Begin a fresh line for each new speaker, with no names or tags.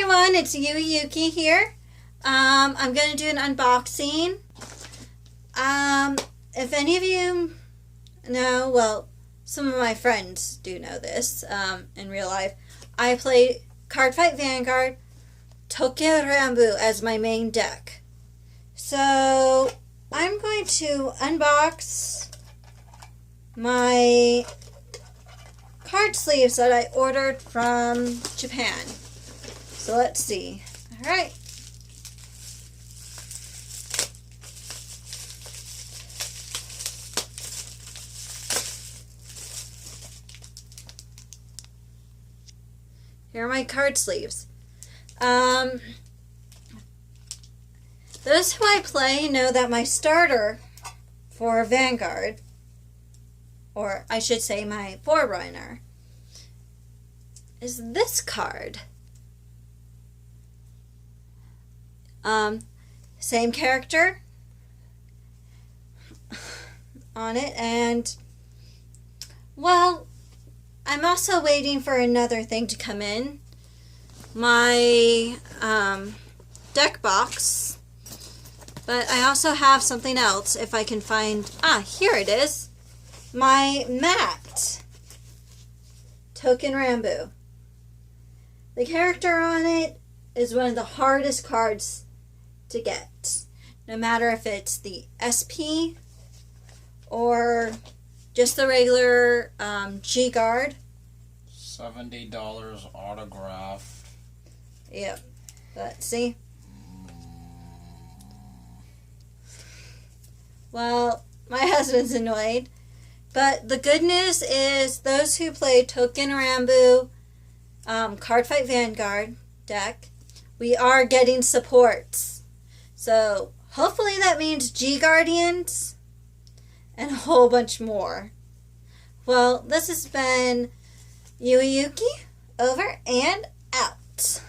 everyone, it's Yuki here. I'm going to do an unboxing. If any of you know, well, some of my friends do know this in real life. I play Cardfight Vanguard, touken ranbu as my main deck. So I'm going to unbox my card sleeves that I ordered from Japan. So let's see. All right. Here are my card sleeves. Those who I play know that my starter for Vanguard, or I should say my forerunner, is this card. Same character on it, and well, I'm also waiting for another thing to come in. My deck box. But I also have something else if I can find... here it is. My mat. Touken ranbu. The character on it is one of the hardest cards to get. No matter if it's the SP or just the regular G guard.
$70 autograph.
Yep. But see? Well, my husband's annoyed. But the good news is those who play touken ranbu Cardfight Vanguard deck, we are getting supports. So hopefully that means G Guardians and a whole bunch more. Well, this has been Yuki, over and out.